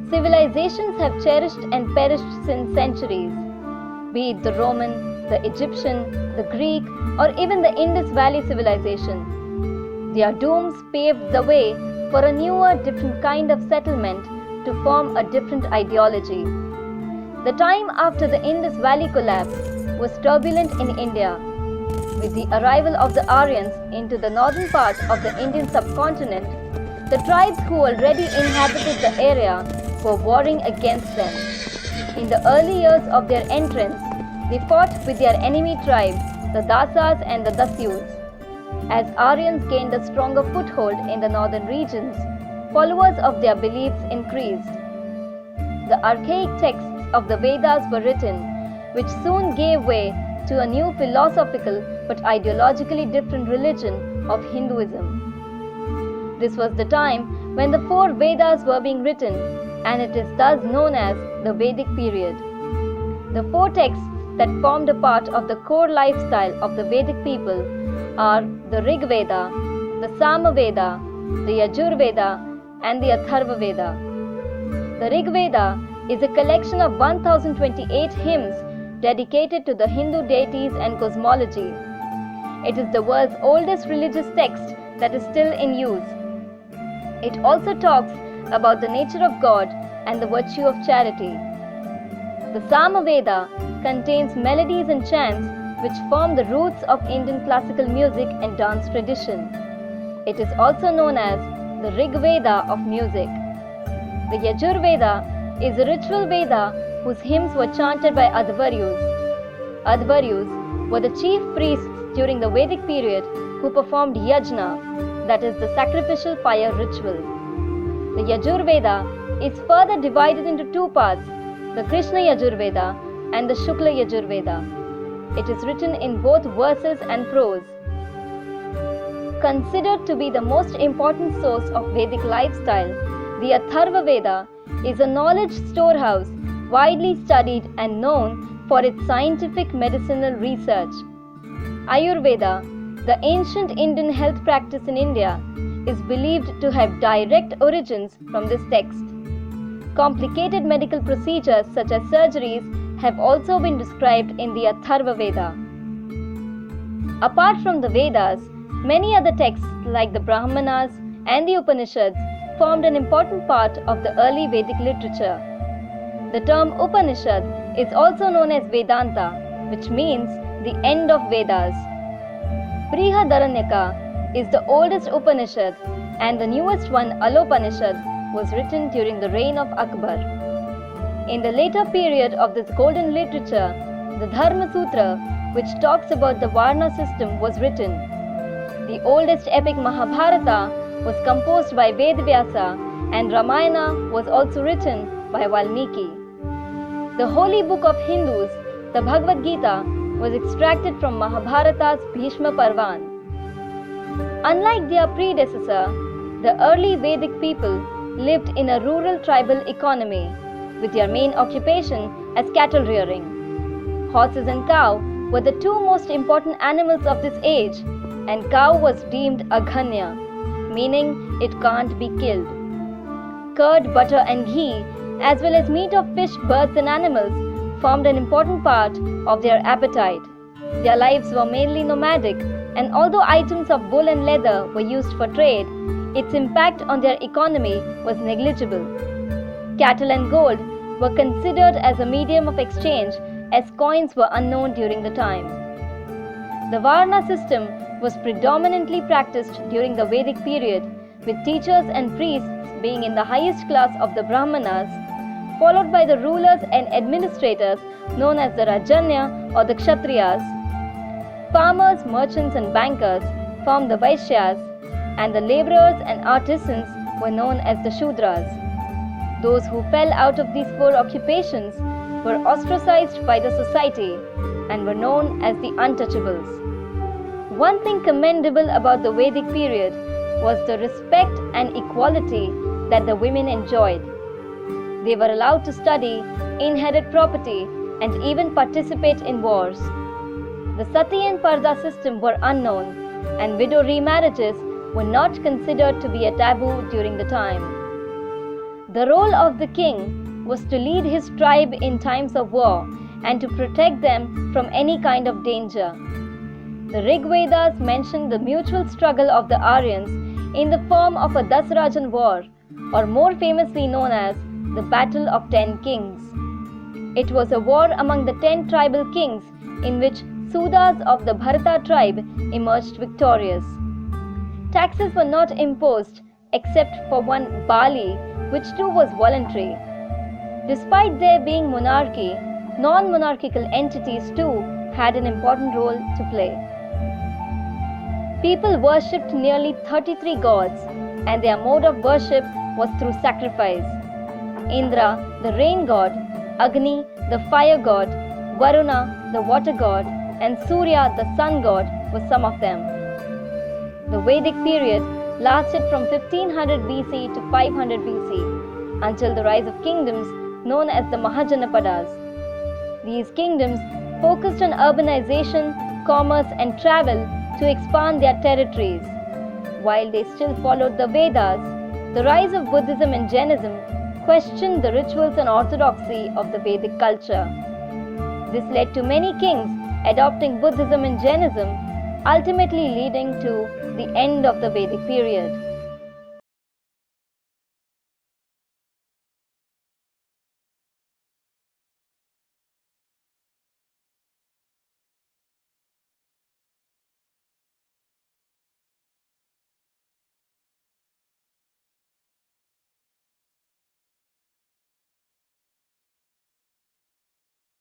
Civilizations have cherished and perished since centuries, be it the Roman, the Egyptian, the Greek, or even the Indus Valley civilization. Their dooms paved the way for a newer, different kind of settlement to form a different ideology. The time after the Indus Valley collapse was turbulent in India. With the arrival of the Aryans into the northern part of the Indian subcontinent, the tribes who already inhabited the area were warring against them. In the early years of their entrance, they fought with their enemy tribes, the Dasas and the Dasyus. As Aryans gained a stronger foothold in the northern regions, followers of their beliefs increased. The archaic texts of the Vedas were written, which soon gave way to a new philosophical but ideologically different religion of Hinduism. This was the time when the 4 Vedas were being written, and it is thus known as the Vedic Period. The 4 texts that formed a part of the core lifestyle of the Vedic people are the Rig Veda, the Sama Veda, the Yajurveda, and the Atharva Veda. The Rig Veda is a collection of 1028 hymns dedicated to the Hindu deities and cosmology. It is the world's oldest religious text that is still in use. It also talks about the nature of God and the virtue of charity. The Sama Veda contains melodies and chants which form the roots of Indian classical music and dance tradition. It is also known as the Rig Veda of music. The Yajurveda is a ritual Veda whose hymns were chanted by Advaryus. Advaryus were the chief priests during the Vedic period who performed Yajna, that is the sacrificial fire ritual. The Yajurveda is further divided into 2 parts, the Krishna Yajurveda and the Shukla Yajurveda. It is written in both verses and prose. Considered to be the most important source of Vedic lifestyle, the Atharva Veda is a knowledge storehouse widely studied and known for its scientific medicinal research. Ayurveda, the ancient Indian health practice in India, is believed to have direct origins from this text. Complicated medical procedures such as surgeries have also been described in the Atharva Veda. Apart from the Vedas, many other texts like the Brahmanas and the Upanishads formed an important part of the early Vedic literature. The term Upanishad is also known as Vedanta, which means the end of Vedas. Brihadaranyaka is the oldest Upanishad, and the newest one, Alopanishad, was written during the reign of Akbar. In the later period of this golden literature, the Dharma Sutra, which talks about the Varna System, was written. The oldest epic Mahabharata was composed by Vedvyasa, and Ramayana was also written by Valmiki. The holy book of Hindus, the Bhagavad Gita, was extracted from Mahabharata's Bhishma Parvan. Unlike their predecessor, the early Vedic people lived in a rural tribal economy, with their main occupation as cattle rearing. Horses and cow were the 2 most important animals of this age, and cow was deemed aghanya, meaning it can't be killed. Curd, butter and ghee, as well as meat of fish, birds and animals, formed an important part of their appetite. Their lives were mainly nomadic, and although items of wool and leather were used for trade, its impact on their economy was negligible. Cattle and gold were considered as a medium of exchange, as coins were unknown during the time. The Varna system was predominantly practiced during the Vedic period, with teachers and priests being in the highest class of the Brahmanas, followed by the rulers and administrators known as the Rajanya or the Kshatriyas. Farmers, merchants and bankers formed the Vaishyas, and the laborers and artisans were known as the Shudras. Those who fell out of these 4 occupations were ostracized by the society and were known as the untouchables. One thing commendable about the Vedic period was the respect and equality that the women enjoyed. They were allowed to study, inherit property, and even participate in wars. The Sati and Parda system were unknown, and widow remarriages were not considered to be a taboo during the time. The role of the king was to lead his tribe in times of war and to protect them from any kind of danger. The Rig Vedas mention the mutual struggle of the Aryans in the form of a Dasarajan war, or more famously known as the Battle of 10 Kings. It was a war among the 10 tribal kings in which Sudas of the Bharata tribe emerged victorious. Taxes were not imposed except for one Bali, which too was voluntary. Despite there being monarchy, non-monarchical entities too had an important role to play. People worshipped nearly 33 gods, and their mode of worship was through sacrifice. Indra, the rain god, Agni, the fire god, Varuna, the water god, and Surya, the sun god, were some of them. The Vedic period lasted from 1500 BC to 500 BC, until the rise of kingdoms known as the Mahajanapadas. These kingdoms focused on urbanization, commerce, and travel to expand their territories. While they still followed the Vedas, the rise of Buddhism and Jainism questioned the rituals and orthodoxy of the Vedic culture. This led to many kings adopting Buddhism and Jainism, ultimately leading to the end of the Vedic period.